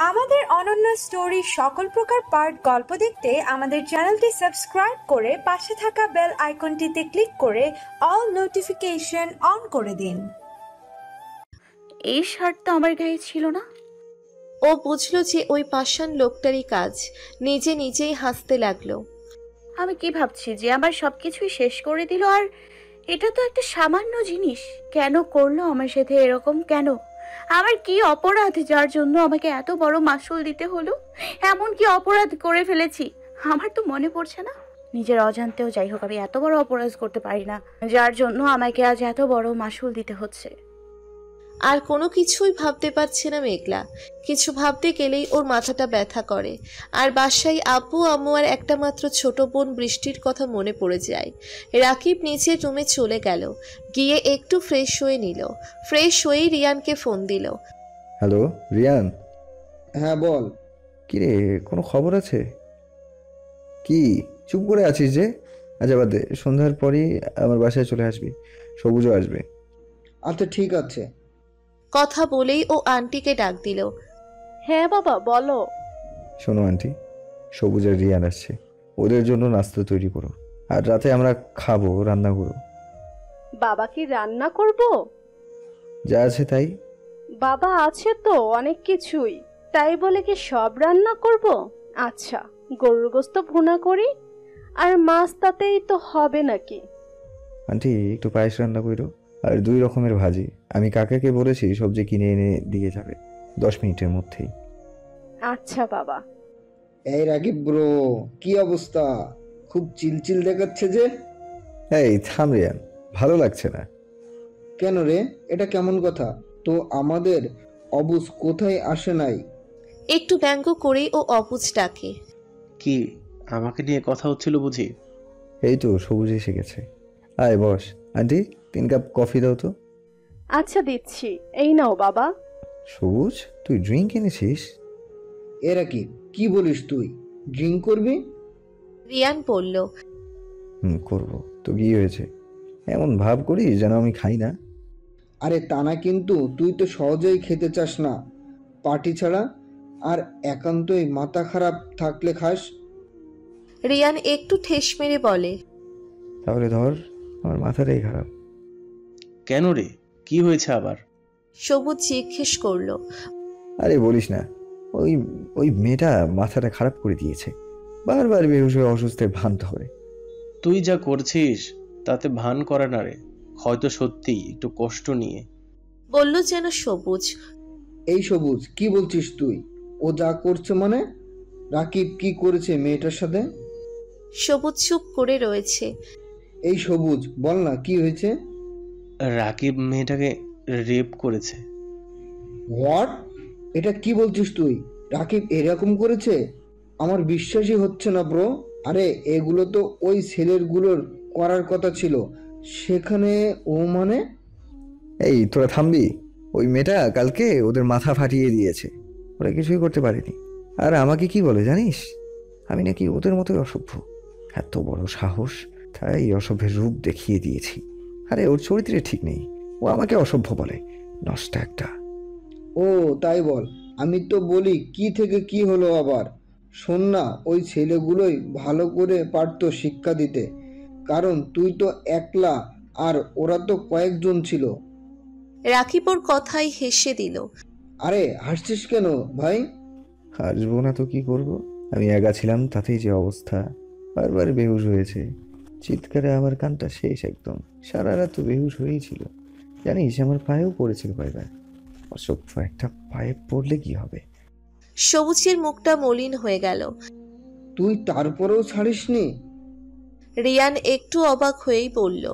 আমাদের অনন্য স্টোরি সকল প্রকার পার্ট গল্প দেখতে আমাদের চ্যানেলটি সাবস্ক্রাইব করে পাশে থাকা বেল আইকনটিতে ক্লিক করে অল নোটিফিকেশন অন করে দিন। এই শার্ট তো আমার গায়ে ছিল না। ও বুঝলো যে ওই পাষাণ লোকটারই কাজ। নিজে নিজেই হাসতে লাগলো। আমি কি ভাবছি যে আমার সবকিছুই শেষ করে দিল, আর এটা তো একটা সামান্য জিনিস। কেন করলো আমার সাথে এরকম? কেন? আমার কি অপরাধ যার জন্য আমাকে এত বড় মাসুল দিতে হলো? এমন কি অপরাধ করে ফেলেছি আমার তো মনে পড়ছে না। নিজের অজান্তেও যাই হোক, আমি এত বড় অপরাধ করতে পারি না যার জন্য আমাকে আজ এত বড় মাসুল দিতে হচ্ছে। আর কোনো কিছুই ভাবতে পারছে না মেঘলা। কিছু ভাবতে গেলেই ওর মাথাটা ব্যথা করে। আর বাসায় আব্বু আম্মু আর একটা মাত্র ছোট বোন বৃষ্টির কথা মনে পড়ে যায়। রাকিব নিচের রুমে চলে গেল, গিয়ে একটু ফ্রেশ হয়ে নিল। ফ্রেশ হয়েই রিয়ানকে ফোন দিল। হ্যালো রিয়ান। হ্যাঁ বল। কিরে, কোনো খবর আছে? কি চুপ করে আছিস যে? আচ্ছা বাদ দে, সন্ধ্যার পরই আমার বাসায় চলে আসবি, সবুজও আসবে। আচ্ছা ঠিক আছে। কথা বলেই ও আন্টিকে ডাক দিল। হ্যাঁ বাবা বলো। শোনো আন্টি, সবুজ আর রিয়ান আসছে, ওদের জন্য নাস্তা তৈরি করো, আর রাতে আমরা খাবো, রান্না করো। বাবা কি রান্না করব? যা আছে তাই। বাবা আছে তো অনেক কিছুই, তাই বলে কি সব রান্না করব? আচ্ছা, গরুর গোশত ভুনা করি, আর মাছ তাতেই তো হবে নাকি? আন্টি একটু পায়েস রান্না করো, আর 2 রকমের ভাজি। আমি কাকাকে বলেছি সবজি কিনে এনে দিয়ে যাবে 10 মিনিটের মধ্যেই। আচ্ছা বাবা। এই রাকিব ব্রো, কি অবস্থা? খুব চিলচিল দেখাচ্ছে যে। এই থাম রিয়ান, ভালো লাগছে না। কেন রে, এটা কেমন কথা? তো আমাদের অবুজ কোথায় আসে নাই? একটু ব্যঙ্গ করেই ও অবুজ ডাকে। কি আমাকে নিয়ে কথা হচ্ছিল বুঝি? এই তো সবুজ এসে গেছে, আয় বস। আন্টি 3 কাপ কফি দাও তো। আচ্ছা দিচ্ছি, এই নাও বাবা। সবুজ, তুই ড্রিঙ্ক এনেছিস? এ রাকিব, কি বলিস তুই? ড্রিঙ্ক করবি? রিয়ান বলল। করবো তো, কি হয়েছে? এমন ভাব করিস যেন আমি খাই না। আরে তা না, কিন্তু তুই তো সহজেই খেতে চাস না পার্টি ছাড়া, আর একান্তই মাথা খারাপ থাকলে খাস। রিয়ান একটু ঠেস মেরে বলে। তাহলে ধর, আমার মাথাটাই খারাপ। কেন রে, কি হয়েছে আবার? সবুজ জিজ্ঞেস করলো। আরে বলিস না, ওই ওই মেয়েটা মাথাটা খারাপ করে দিয়েছে, বারবার বেহুশ হয়ে অসুস্থের ভান ধরে। তুই যা করছিস তাতে ভান করে না রে, হয়তো সত্যি একটু কষ্ট নিয়ে। বলল যেন সবুজ। এই সবুজ, কি বলছিস তুই? ও যা করছে মানে? রাকিব কি করেছে মেয়েটার সাথে? সবুজ চুপ করে রয়েছে। এই সবুজ, বল না কি হয়েছে? রাকিব মেয়েটাকে রেপ করেছে। হোয়াট? এটা কি বলছিস তুই? রাকিব এরকম করেছে? আমার বিশ্বাসই হচ্ছে না ব্রো। আরে এগুলো তো ওই ছেলেগুলোর করার কথা ছিল, সেখানে ও মানে? এই তোরা থামবি? ওই মেয়েটা কালকে ওদের মাথা ফাটিয়ে দিয়েছে, ওরা কিছুই করতে পারেনি। আর আমাকে কি বলে জানিস? আমি নাকি ওদের মতোই অসভ্য। এত বড় সাহস, তাই অসভ্যের রূপ দেখিয়ে দিয়েছি। আরে ওর চরিত্রে ঠিক নেই, ও আমাকে অসভ্য বলে, নষ্ট একটা। ও তাই বল। আমি তো বলি কি থেকে কি হলো আবার? শোন না, ওই ছেলেগুলোই ভালো করে পারতো শিক্ষা দিতে, কারণ তুই তো একলা আর ওরা তো কয়েকজন ছিল। রাকিব ওর কথাই হেসে দিল। আরে হাসছিস কেন ভাই? হাসবো না তো কি করব? আমি একা ছিলাম, তাতেই যে অবস্থা। বারবার বেহুশ হয়েছে, চিৎকারে আমার কানটা শেষ একদম। সারা রাত তো বেহুশ হয়েই ছিল। জানিস আমার পায়েও পড়েছিল কয়েকবার। অসভ্য একটা, পায়ে পড়লে কি হবে? সবুজের মুখটা মলিন হয়ে গেল। তুই তারপরেও ছাড়িসনি? রিয়ান একটু অবাক হয়েই বলল।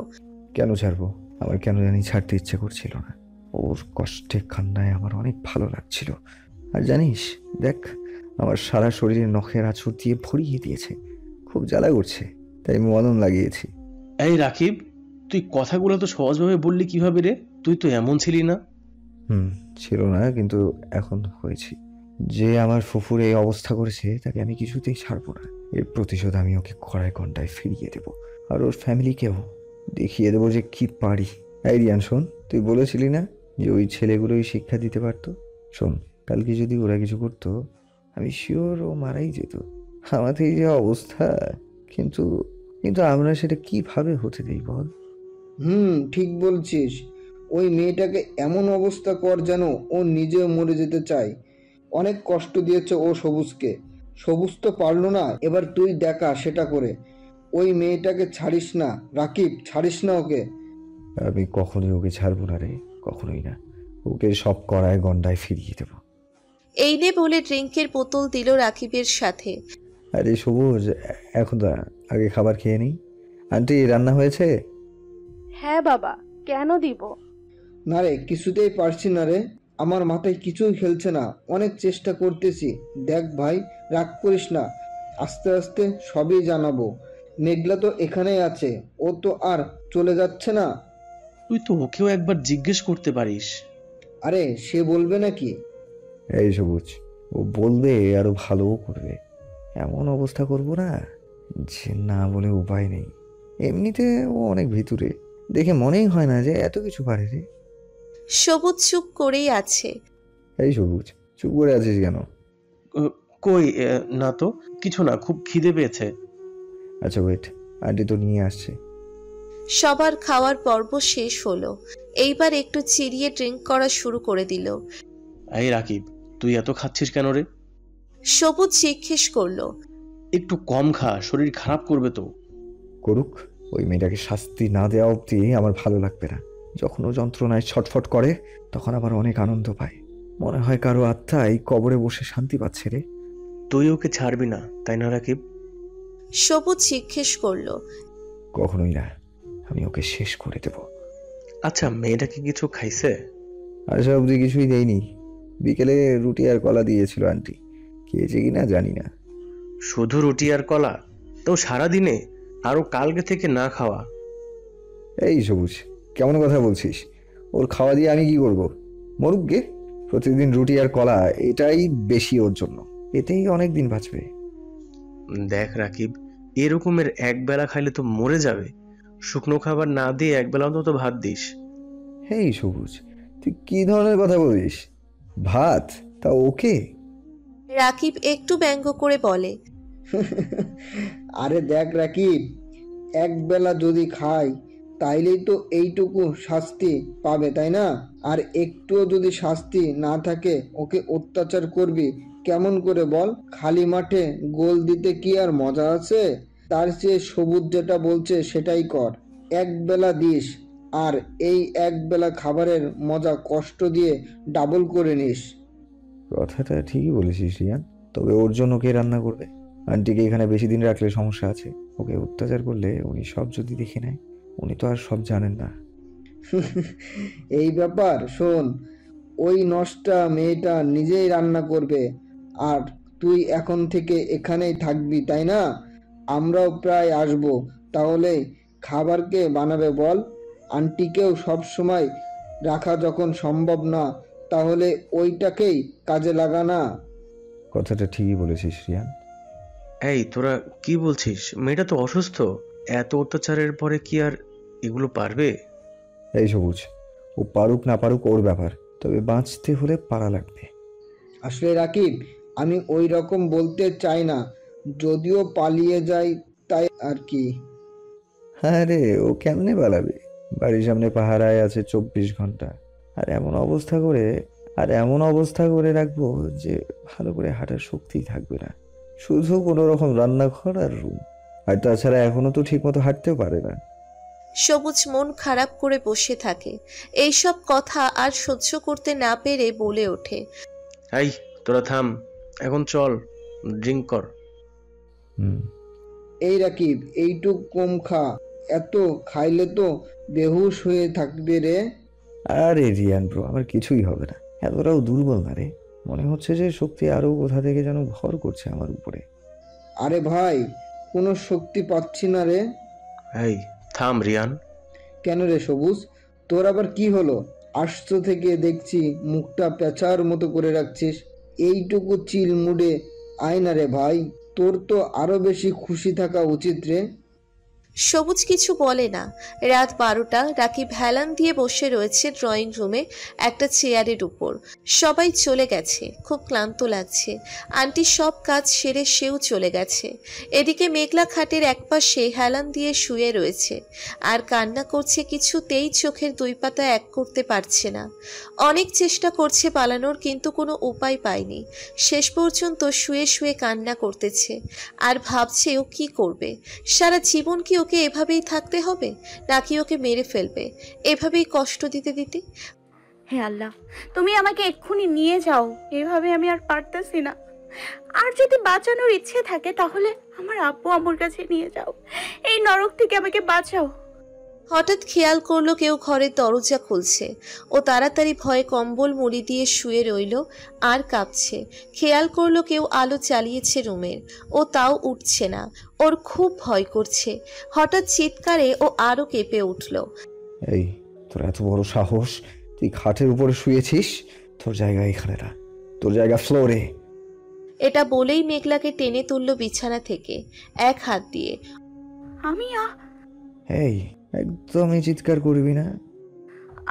কেন ছাড়বো? আমার কেন জানি ছাড়তে ইচ্ছে করছিল না। ওর কষ্টে কান্নায় আমার অনেক ভালো লাগছিল। আর জানিস, দেখ, আমার সারা শরীরে নখের আঁচড় দিয়ে ভরিয়ে দিয়েছে। খুব জ্বালা করছে, তাই মলম লাগিয়েছি। এই রাকিব, তুই কথাগুলো তো সহজভাবে বললি কিভাবে রে? তুই তো এমন ছিলি না। ছিল না, কিন্তু এখন হয়েছি। যে আমার ফুফুর এই অবস্থা করেছে তাকে আমি কিছুতেই ছাড়বো না। এর প্রতিশোধ আমি ওকে কড়ায় কণ্টায় ফিরিয়ে দেবো, আর ওর ফ্যামিলিকেও দেখিয়ে দেবো যে কি পারি। এই রিয়ান শোন, তুই বলেছিলি না যে ওই ছেলেগুলোই শিক্ষা দিতে পারতো। শোন, কালকে যদি ওরা কিছু করতো, আমি শিওর ও মারাই যেত। আমাদের এই যে অবস্থা, কিন্তু কিন্তু আমরা সেটা কিভাবে হতে দিই বল? ঠিক বলছিস। ওই মেয়েটাকে এমন অবস্থা কর যেন ও নিজে মরে যেতে চায়। অনেক কষ্ট দিয়েছে ও সবুজকে। সবুজ তো পারলো না, এবার তুই দেখা সেটা করে। ওই মেয়েটাকে ছাড়িস না রাকিব, ছাড়িস না ওকে। আমি কখনোই ওকে ছাড়বো না রে, কখনোই না। ওকে সব করায় গন্ডায় ফিরিয়ে দেবো। এই নে বলে ড্রিঙ্কের বোতল দিল রাকিবের সাথে। আরে সবুজ, এখন না, আগে খাবার খেয়ে নিই। আন্টি, রান্না হয়েছে? হ্যাঁ বাবা, কেন দিব? না রে, কিছুতেই পারছি না রে। আমার মাথায় কিছুই খেলছে না। অনেক চেষ্টা করতেছি। দেখ ভাই, রাগ করিস না। আস্তে আস্তে সবই জানাবো। মেঘলা তো এখানেই আছে, ও তো আর চলে যাচ্ছে না। তুই তো ওকেও একবার জিজ্ঞেস করতে পারিস। আরে সে বলবে নাকি? এই সবুজ, ও বলবে আরো ভালোও করবে। এমন অবস্থা করবো না যে না বলে উপায় নেই। এমনিতে ও অনেক ভিতরে, দেখে মনেই হয় না যে এত কিছু পারে রে। সবুজ চুপ করেই আছে। এই সবুজ, চুপ করে আছিস কেন? কই না তো, কিছু না, খুব খিদে পেয়েছে। আচ্ছা ওয়েট, আন্টি তো নিয়ে আসছে। সবার খাওয়ার পর্ব শেষ হলো। এইবার একটু চিরিয়ে ড্রিঙ্ক করা শুরু করে দিল। এই রাকিব, তুই এত খাচ্ছিস কেন রে? সবুজ জিজ্ঞেস করলো। একটু কম খা, শরীর খারাপ করবে তো। করুক, ওই মেয়েটাকে শাস্তি না দেওয়া অবধি আমার ভালো লাগবে না। যখন ও যন্ত্রণায় ছটফট করে, তখন আবার অনেক আনন্দ পায়। মনে হয় কারো আত্মা এই কবরে বসে শান্তি পাচ্ছে রে। তুই ওকে ছাড়বি না, তাই না রাকিব? সবুজ জিজ্ঞেস করলো। কখনোই না, আমি ওকে শেষ করে দেব। আচ্ছা, মেয়েটা কি কিছু খাইছে? আসা অবধি কিছুই দেয়নি। বিকেলে রুটি আর কলা দিয়েছিল আন্টি, খেয়েছে কিনা জানি না। শুধু রুটি আর কলা? তো সারাদিনে? আরো কালকে থেকে না খাওয়া। এই সবুজ, কেমন কথা বলছিস? ওর খাওয়া দিয়ে আমি কি করব? মরুক গে। প্রতিদিন রুটি আর কলা, এটাই বেশি ওর জন্য। এতেই অনেক দিন বাঁচবে। দেখ রাকিব, এরকমের এক বেলা খাইলে তো মরে যাবে। শুকনো খাবার না দিয়ে একবেলা অন্তত ভাত দিস। হেই সবুজ, তুই কি ধরনের কথা বলিস? ভাত? তা ওকে? রাকিব একটু ব্যঙ্গ করে বলে। আরে দেখ রাকিব, এক বেলা যদি খাই তাইলেই তো এইটুকু শাস্তি পাবে, তাই না? আর একটুও যদি শাস্তি না থাকে, ওকে অত্যাচার করবি কেমন করে বল? খালি মাঠে গোল দিতে কি আর মজা আছে? তার চেয়ে সবুজ যেটা বলছে সেটাই কর। এক বেলা দিস, আর এই এক বেলা খাবারের মজা কষ্ট দিয়ে ডাবল করে নিস। কথাটা ঠিকই বলেছিস রিয়ান, তবে ওর জন্য কে রান্না করবে? আন্টিকে এখানে বেশি দিন রাখলে সমস্যা আছে। ওকে অত্যাচার করলে উনি সব যদি দেখে নেয়, উনি তো আর সব জানেন না। এই ব্যাপার, শোন, ওই নষ্টা মেয়েটা নিজেই রান্না করবে, আর তুই এখন থেকে এখানেই থাকবি, তাই না? আমরাও প্রায় আসবো। তাহলে খাবার কে বানাবে বল? আন্টিকেও সব সময় রাখা যখন সম্ভব না, তাহলে ওইটাকেই কাজে লাগা না? কথাটা ঠিকই বলেছিস রিয়ান। এই তোরা কি বলছিস? মেয়েটা তো অসুস্থ। এত অত্যাচারের পরে কি আর এগুলো পারবে? এই সবুজ, ও পারুক না পারুক ওর ব্যাপার, তবে বাঁচতে হলে পারা লাগবে। আসলে রাকিব, আমি ওই রকম বলতে চাই না, যদিও পালিয়ে যায় তাই আর কি। হ্যাঁ রে, ও কেমনে পালাবে? বাড়ির সামনে পাহারায় আছে 24 ঘন্টা। আর এমন অবস্থা করে রাখবো যে ভালো করে হাঁটার শক্তিই থাকবে না। শুধু কোনো রকম রান্নাঘর আর রুম। আর তাছাড়া এখনো তো ঠিক মতো হাঁটতেও পারে না। সবুজ মন খারাপ করে বসে থাকে। এইসব কথা আর সহ্য করতে না পেরে বলে ওঠে। এই তোরা থাম, এখন চল, ড্রিঙ্ক কর। এই রাকিব, এইটুক কম খা। এত খাইলে তো বেহুশ হয়ে থাকবে রে। আরে রিয়ান ব্রো, আমার কিছুই হবে না। এতটাও দুর্বল না রে। মনে হচ্ছে যে শক্তি আরো কোথা থেকে যেন ভর করছে আমার উপরে। আরে ভাই, কোনো শক্তি পাচ্ছি না রে। এই থাম রিয়ান। কেন রে সবুজ, তোর আবার কি হলো? আসছো থেকে দেখছি মুখটা পেঁচার মতো করে রাখছিস। এইটুকু চিল মুডে আয় না রে ভাই, তোর তো আরো বেশি খুশি থাকা উচিত রে। সবুজ কিছু বলে না। রাত 12টা। রাকিব হেলান দিয়ে বসে রয়েছে ড্রয়িং রুমে একটা চেয়ারের উপর। সবাই চলে গেছে, খুব ক্লান্ত লাগছে। আন্টি সব কাজ সেরে সেও চলে গেছে। এদিকে মেঘলা খাটের একপাশে হেলান দিয়ে শুয়ে রয়েছে আর কান্না করছে, কিছুতেই চোখের দুই পাতা এক করতে পারছে না। অনেক চেষ্টা করছে পালানোর, কিন্তু কোনো উপায় পায়নি। শেষ পর্যন্ত শুয়ে শুয়ে কান্না করতেছে আর ভাবছে ও কি করবে। সারা জীবন কি ওকে এভাবেই থাকতে হবে, নাকি ওকে মেরে ফেলবে এভাবেই কষ্ট দিতে দিতে? হে আল্লাহ, তুমি আমাকে এক্ষুনি নিয়ে যাও, এভাবে আমি আর পারতেছি না। আর যদি বাঁচানোর ইচ্ছে থাকে তাহলে আমার আব্বু আম্মুর কাছে নিয়ে যাও, এই নরক থেকে আমাকে বাঁচাও। হঠাৎ খেয়াল করলো কেউ ঘরের দরজা খুলছে। ও তাড়াতাড়ি ভয়ে কম্বল মুড়ি দিয়ে শুয়ে রইল আর কাঁপছে। খেয়াল করলো কেউ আলো চালিয়েছে রুমের, ও তাও উঠছে না। ওর খুব ভয় করছে। হঠাৎ চিৎকারে ও আরো কেঁপে উঠল। এই, তোর এত বড় সাহস, তুই খাটের উপরে শুয়েছিস? তোর জায়গা এখানে না, তোর জায়গা ফ্লোরে। এটা বলেই মেঘলাকে টেনে তুলল বিছানা থেকে এক হাত দিয়ে। আমি এই, একদমই চিৎকার করবি না।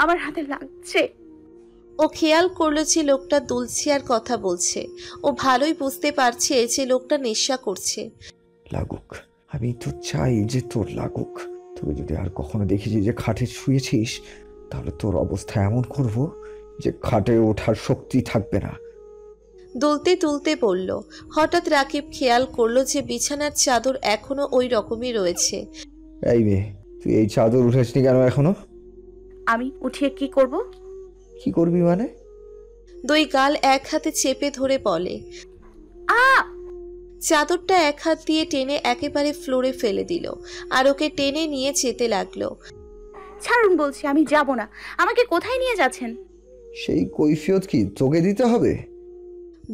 আমার হাতে লাগছে। ও খেয়াল করলো যে লোকটা দুলছে আর কথা বলছে। ও ভালোই বুঝতে পারছে যে লোকটা নেশা করছে। লাগুক, আমি তো চাই যে তোর লাগুক। তুই যদি আর কখনো দেখেছিস যে খাটে শুয়েছিস, তাহলে তোর অবস্থা এমন করব যে খাটে ওঠার শক্তি থাকবে না। দুলতে দুলতে বলল। হঠাৎ রাকিব খেয়াল করলো যে বিছানার চাদর এখনো ওই রকমই রয়েছে। এই মেয়ে, তুই এই চাদর উঠাসনি কেন এখনো? আমি উঠিয়ে কি করব? কি করবি মানে? দুই গাল এক হাতে চেপে ধরে বলে। চাদরটা এক হাত দিয়ে টেনে একেবারে ফ্লোরে ফেলে দিল আর ওকে টেনে নিয়ে যেতে লাগলো। ছাড়ুন বলছি, আমি যাব না। আমাকে কোথায় নিয়ে যাচ্ছেন? সেই কৈফিয়ত কি তোকে দিতে হবে?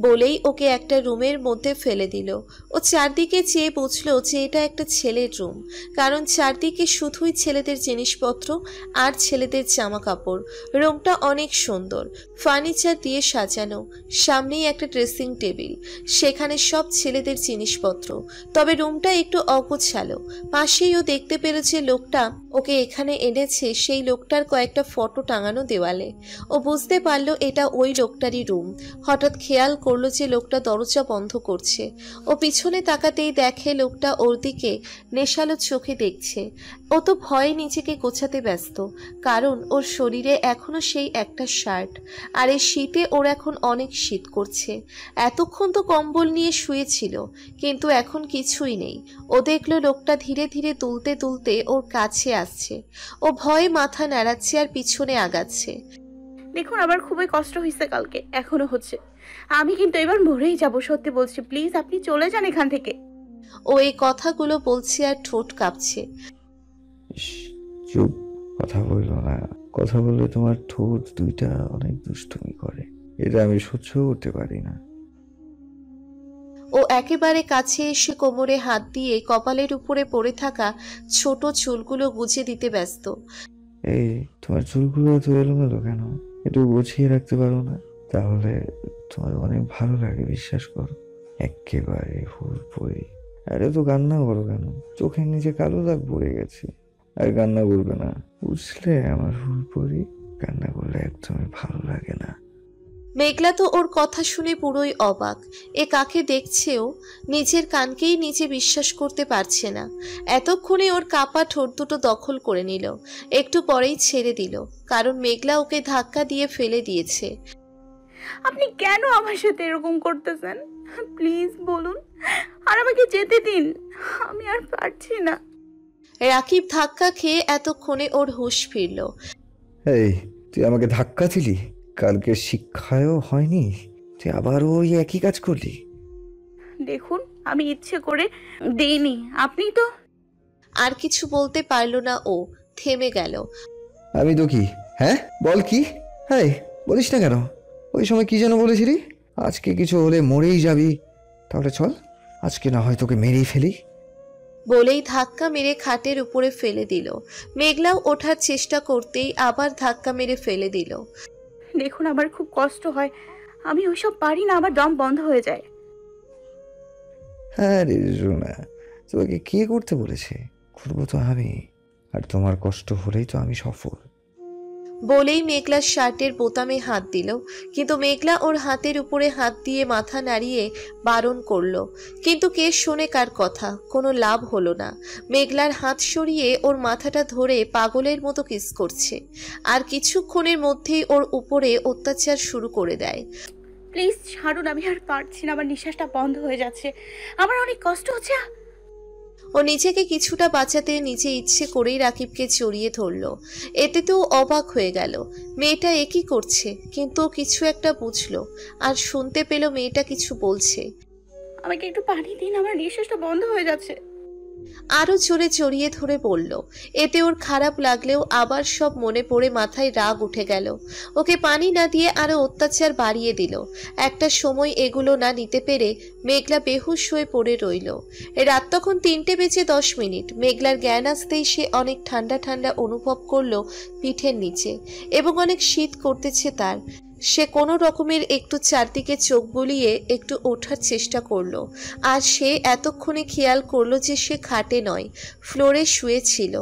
বলেই ওকে একটা রুমের মধ্যে ফেলে দিল। ও চারদিকে চেয়ে বুঝলো যে এটা একটা ছেলের রুম, কারণ চারদিকে শুধুই ছেলেদের জিনিসপত্র আর ছেলেদের জামা কাপড়। রুমটা অনেক সুন্দর, ফার্নিচার দিয়ে সাজানো। সামনেই একটা ড্রেসিং টেবিল, সেখানে সব ছেলেদের জিনিসপত্র। তবে রুমটা একটু অগোছালো। পাশেই ও দেখতে পেল যে লোকটা ওকে এখানে এনেছে, সেই লোকটার কয়েকটা ফটো টাঙানো দেওয়ালে। ও বুঝতে পারলো এটা ওই লোকটারই রুম। হঠাৎ খেয়াল করলো যে লোকটা দরজা বন্ধ করছে। ও পিছনে তাকাতেই দেখে লোকটা ওর দিকে নেশালো চোখে দেখছে। ও তো ভয়ে নিজেকে গোছাতে ব্যস্ত, কারণ ওর শরীরে এখনো সেই একটা শার্ট, আর এই শীতে ওর এখন অনেক শীত করছে। এতক্ষণ তো কম্বল নিয়ে শুয়েছিল, কিন্তু এখন কিছুই নেই। ও দেখলো লোকটা ধীরে ধীরে দুলতে দুলতে ওর কাছে আসছে। ও ভয়ে মাথা নাড়াচ্ছে আর পিছনে আগাচ্ছে। দেখুন, আমার খুবই কষ্ট হয়েছে, কালকে এখনো হচ্ছে। আমি কিন্তু এবার মরেই যাব, সত্যি বলছি। প্লিজ আপনি চলে যান এখান থেকে। ও এই কথাগুলো বলছে আর ঠোঁট কাঁপছে। চুপ, কথা বললো না। কথা বললে তোমার ঠোঁট দুইটা অনেক দুষ্টুমি করে, এটা আমি সহ্য করতে পারি না। ও একেবারে কাছে এসে কোমরে হাত দিয়ে কপালের উপরে পড়ে থাকা ছোট চুলগুলো গুজে দিতে ব্যস্ত। এই, তোমার চুলগুলো এত এলোমেলো কেন? একটু গুছিয়ে রাখতে পারো না? তাহলে তোমার অনেক ভালো লাগে, বিশ্বাস করো। একেবারে হুড়পড়ি। আরে তো কান্না করো কেন? চোখের নিচে কালো দাগ পড়ে গেছে। আর কান্না করবে না, বুঝলে আমার হুড়পড়ি? কান্না করলে একদমই ভালো লাগে না। মেঘলা তো ওর কথা শুনে পুরোই অবাক। এ কাকে দেখছেও, নিজের কানকেই নিজে বিশ্বাস করতে পারছে না। এতক্ষণে ওর কাপা ঠোঁট দুটো দখল করে নিল, একটু পরেই ছেড়ে দিল, কারণ মেঘলা ওকে ধাক্কা দিয়ে ফেলে দিয়েছে। আপনি কেন আমার সাথে এরকম করতেছেন? প্লিজ বলুন, আর আমাকে যেতে দিন, আমি আর পারছি না। রাকিব ধাক্কা খেয়ে এতক্ষণে ওর হুঁশ ফিরল। এই, তুই আমাকে ধাক্কা দিলি? কালকে শিক্ষায়ও হয়নি, তুই আবার ওই একই কাজ করলি? দেখুন, আমি ইচ্ছে করে দেইনি, আপনি তো। আর কিছু বলতে পারল না, ও থেমে গেল। আমি তো কি? হ্যাঁ, বল কি? হ্যাঁ, বলিস না কেন? ওই সময় কি যেন বলেছিলি? আজকে কিছু হলে মরেই যাবি। তাহলে চল, আজকে না হয় তোকে মেরেই ফেলি। বলেই ধাক্কা মেরে খাটের উপরে ফেলে দিল। মেঘলাও ওঠার চেষ্টা করতেই আবার ধাক্কা মেরে ফেলে দিল। দেখুন, আমার খুব কষ্ট হয়, আমি ওইসব পারি না, আমার দম বন্ধ হয়ে যায়। হ্যাঁ রে সোনা, তোকে কে করতে বলেছে? করবো তো আমি, আর তোমার কষ্ট হলেই তো আমি সফল। বলেই মেঘলা শার্টের বোতামে হাত দিল, কিন্তু মেঘলা ওর হাতের উপরে হাত দিয়ে মাথা নাড়িয়ে বারণ করলো, কিন্তু কে শোনে কার কথা? কোনো লাভ হলো না। মেঘলার হাত সরিয়ে ওর মাথাটা ধরে পাগলের মতো কিস করছে, আর কিছুক্ষণের মধ্যেই ওর উপরে অত্যাচার শুরু করে দেয়। প্লিজ ছাড়ুন, আমি আর পারছি না, আমার নিঃশ্বাসটা বন্ধ হয়ে যাচ্ছে, আমার অনেক কষ্ট হচ্ছে। ও নিজেকে কিছুটা বাঁচাতে নিজে ইচ্ছে করেই রাকিবকে জড়িয়ে ধরল। এতে তো অবাক হয়ে গেল, মেয়েটা একই করছে, কিন্তু ও কিছু একটা বুঝলো আর শুনতে পেল মেয়েটা কিছু বলছে। আমাকে একটু পানি দিন, আমার নিঃশ্বাসটা বন্ধ হয়ে যাচ্ছে। আরো জোরে জড়িয়ে ধরে বলল। এতে ওর খারাপ লাগলেও আবার সব মনে পড়ে মাথায় রাগ উঠে গেল। ওকে পানি না দিয়ে আরো অত্যাচার বাড়িয়ে দিল। একটা সময় এগুলো না নিতে পেরে মেঘলা বেহুশ হয়ে পড়ে রইল। রাত তখন 3:10 মেঘলার জ্ঞান আসতেই সে অনেক ঠান্ডা ঠান্ডা অনুভব করলো পিঠের নিচে, এবং অনেক শীত করতেছে তার। সে কোনো রকমের একটু চারদিকে চোখ বুলিয়ে একটু ওঠার চেষ্টা করলো, আর সে এতক্ষণে খেয়াল করলো যে সে খাটে নয়, ফ্লোরে শুয়েছিল।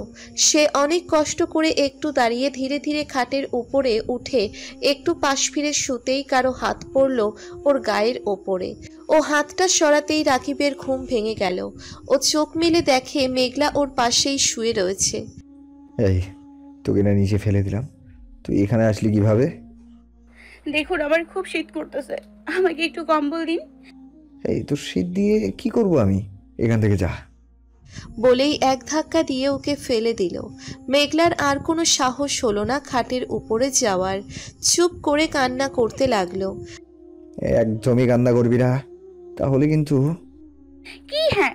সে অনেক কষ্ট করে একটু দাঁড়িয়ে ধীরে ধীরে খাটের উপরে উঠে একটু পাশ ফিরে শুতেই কারো হাত পড়ল ওর গায়ের ওপরে। ও হাতটা সরাতেই রাকিবের ঘুম ভেঙে গেল। ও চোখ মেলে দেখে মেঘলা ওর পাশেই শুয়ে রয়েছে। এই, তোকে না নিচে ফেলে দিলাম, তুই এখানে আসলি কিভাবে? দেখুন, আমার খুব শীত করতেছে, আমাকে একটু কম্বল দিন। এই, তোর শীত দিয়ে কি করব আমি? এখান থেকে যা। বলেই এক ধাক্কা দিয়ে ওকে ফেলে দিল। মেঘলার আর কোনো সাহস হলো না খাটের উপরে যাওয়ার। চুপ করে কান্না করতে লাগলো। একদমই কান্না করবি না, তাহলে কিন্তু। কি হ্যাঁ,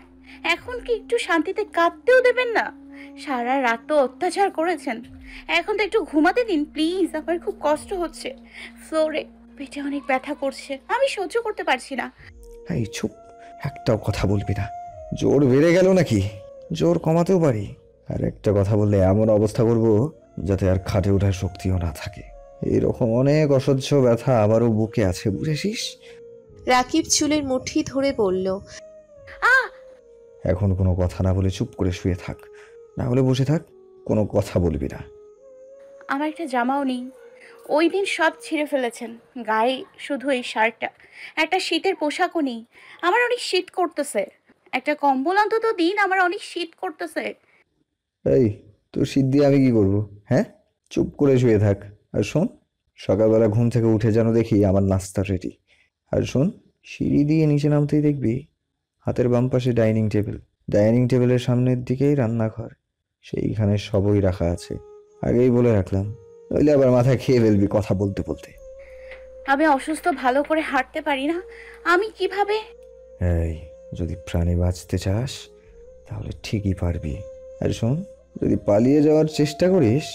এখন কি একটু শান্তিতে কাঁদতেও দেবেন না? সারা রাত তো অত্যাচার করেছেন, এখন তো একটু ঘুমাতে দিন প্লিজ, আমার খুব কষ্ট হচ্ছে। ফ্লোরে পেটে অনেক ব্যথা করছে, আমি সহ্য করতে পারছি না। এই চুপ, একটাও কথা বলবি না। জোর বেড়ে গেল নাকি? জোর কমাতেও পারি, আর একটা কথা বললে এমন অবস্থা করব যাতে আর খাটে ওঠার শক্তিও না থাকে। এরকম অনেক অসহ্য ব্যথা আমারও বুকে আছে, বুঝেছিস? রাকিব চুলের মুঠি ধরে বলল। এখন কোনো কথা না বলে চুপ করে শুয়ে থাক, না হলে বসে থাক, কোনো কথা বলবি না। আমার একটা জামাও নেই, ওই দিন সব ছিঁড়ে ফেলেছেন, গায়ে শুধু এই শার্টটা, একটা শীতের পোশাকও নেই, আমার অনেক শীত করতেছে, একটা কম্বল অন্তত দিন, আমার অনেক শীত করতেছে। এই, তোর শীত দিয়ে আমি কি করব? হ্যাঁ, চুপ করে শুয়ে থাক। আর শোন, সকালবেলা ঘুম থেকে উঠে যেন দেখি আমার নাস্তা রেডি। আর শোন, সিঁড়ি দিয়ে নিচে নামতেই দেখবি হাতের বাম পাশে ডাইনিং টেবিল, ডাইনিং টেবিলের সামনের দিকেই রান্নাঘর, সেইখানে সবই রাখা আছে। আগেই বলে রাখলাম, নইলে আবার মাথায় খেয়ে ফেলবি কথা বলতে বলতে। আমি অসুস্থ, ভালো করে হাঁটতে পারি না, আমি কিভাবে? এই, যদি প্রাণে বাঁচতে চাস তাহলে ঠিকই পারবি। আর শোন, যদি পালিয়ে যাওয়ার চেষ্টা করিস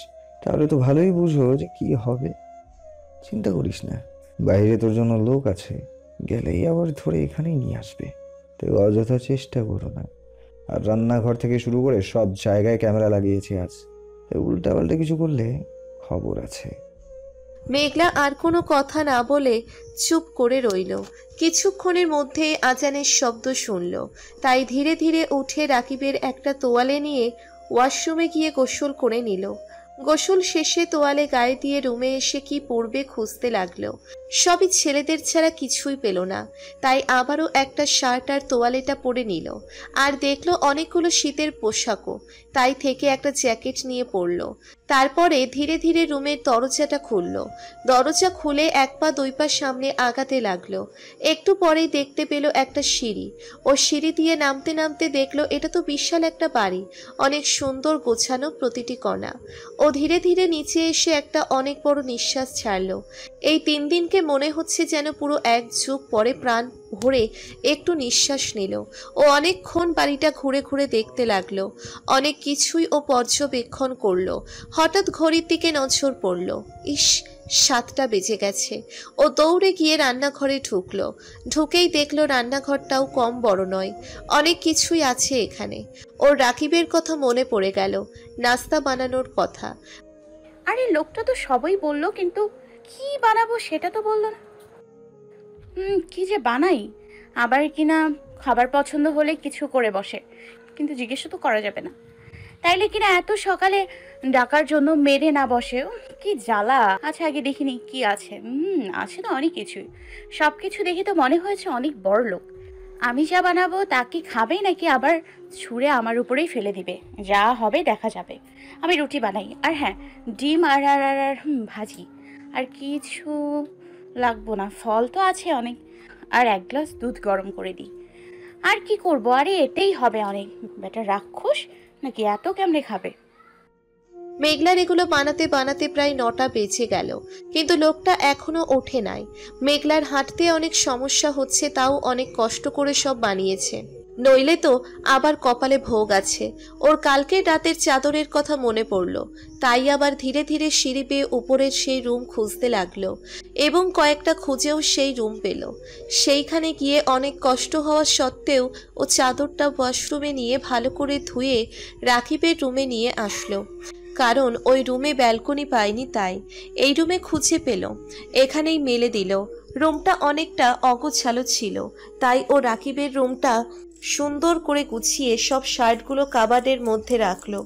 তাহলে তো ভালোই বুঝো যে কি হবে। চিন্তা করিস না, বাইরে তোর জন্য লোক আছে, গেলেই আবার ধরে এখানেই নিয়ে আসবে। তো অযথা চেষ্টা করো না। আর রান্নাঘর থেকে শুরু করে সব জায়গায় ক্যামেরা লাগিয়েছি আজ, উল্টা পাল্টা কিছু করলে খবর আছে। মেঘলা আর কোনো কথা না বলে চুপ করে রইল। কিছুক্ষণের মধ্যে আজানের শব্দ শুনল, তাই ধীরে ধীরে উঠে রাকিবের একটা তোয়ালে নিয়ে ওয়াশরুমে গিয়ে গোসল করে নিল। গোসল শেষে তোয়ালে গায়ে দিয়ে রুমে এসে কি পরবে খুঁজতে লাগলো। সবই ছেলেদের ছাড়া কিছুই পেল না, তাই আবারও একটা শার্ট আর তোয়ালেটা পরে নিল। আর দেখলো অনেকগুলো শীতের পোশাকও, তাই থেকে একটা জ্যাকেট নিয়ে পরলো। তারপরে ধীরে ধীরে রুমের দরজাটা খুলল। দরজা খুলে এক পা দুই পা সামনে আগাতে লাগলো। একটু পরেই দেখতে পেল একটা সিঁড়ি। ও সিঁড়ি দিয়ে নামতে নামতে দেখলো এটা তো বিশাল একটা বাড়ি, অনেক সুন্দর গোছানো প্রতিটি কণা। ও ধীরে ধীরে নিচে এসে একটা অনেক বড় নিঃশ্বাস ছাড়লো। এই 3 দিনকে মনে হচ্ছে যেন পুরো এক যুগ পরে প্রাণ ভরে একটু নিঃশ্বাস নিল। ও অনেকক্ষণ বাড়িটা ঘুরে ঘুরে দেখতে লাগলো, অনেক কিছুই ও পর্যবেক্ষণ করলো। হঠাৎ ঘড়ির দিকে নজর পড়ল। ইস, 7টা বেজে গেছে। ও দৌড়ে গিয়ে রান্নাঘরে ঢুকলো। ঢুকেই দেখলো রান্নাঘরটাও কম বড় নয়, অনেক কিছুই আছে এখানে। ওর রাকিবের কথা মনে পড়ে গেল, নাস্তা বানানোর কথা। আরে লোকটা তো সবই বললো, কিন্তু কি বানাবো সেটা তো বললো না। কি যে বানাই, আবার কিনা খাবার পছন্দ হলে কিছু করে বসে, কিন্তু জিজ্ঞেস তো করা যাবে না। তাইলে কিনা এত সকালে ডাকার জন্য মেরে না বসে। কি জ্বালা। আচ্ছা আগে দেখিনি কি আছে। আছে তো অনেক কিছুই। সব কিছু দেখে তো মনে হয়েছে অনেক বড় লোক। আমি যা বানাবো তা কি খাবে নাকি আবার ছুঁড়ে আমার উপরেই ফেলে দিবে? যা হবে দেখা যাবে। আমি রুটি বানাই, আর হ্যাঁ, ডিম আর আর আর আর, ভাজি। আর কিছু লাগবো না, ফল তো আছে অনেক। আর 1 গ্লাস দুধ গরম করে দিই। আর কি করব? আরে এতেই হবে অনেক। বেটা রাক্ষস নাকি, এত কেমনে খাবে? মেঘলার এগুলো বানাতে বানাতে প্রায় 9টা বেজে গেল, কিন্তু লোকটা এখনো ওঠে নাই। মেঘলার হাঁটতে অনেক সমস্যা হচ্ছে, তাও অনেক কষ্ট করে সব বানিয়েছে। নইলে তো আবার কপালে ভোগ আছে। ওর কালকের রাতের চাদরের কথা মনে পড়ল, তাই আবার ধীরে ধীরে সিঁড়ি বেয়ে উপরের সেই রুম খুঁজতে লাগলো এবং কয়েকটা খুঁজেও সেই রুম পেল। সেইখানে গিয়ে অনেক কষ্ট হওয়া সত্ত্বেও ও চাদরটা ওয়াশরুমে নিয়ে ভালো করে ধুয়ে রাকিবের রুমে নিয়ে আসলো, কারণ ওই রুমে ব্যালকনি পায়নি, তাই এই রুমে খুঁজে পেল। এখানেই মেলে দিল। রুমটা অনেকটা অগোছালো ছিল, তাই ও রাকিবের রুমটা সুন্দর করে গুছিয়ে সব শার্টগুলো কাবার্ডের মধ্যে রাখলো,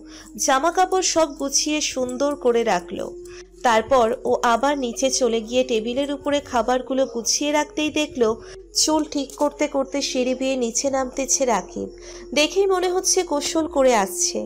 জামা কাপড় সব গুছিয়ে সুন্দর করে রাখলো। তারপর ও আবার নিচে চলে গিয়ে টেবিলের উপরে খাবারগুলো গুছিয়ে রাখতেই দেখলো চুল ঠিক করতে করতে সিঁড়ি বেয়ে নিচে নামতেছে রাকিব। দেখেই মনে হচ্ছে গোসল করে আসছে।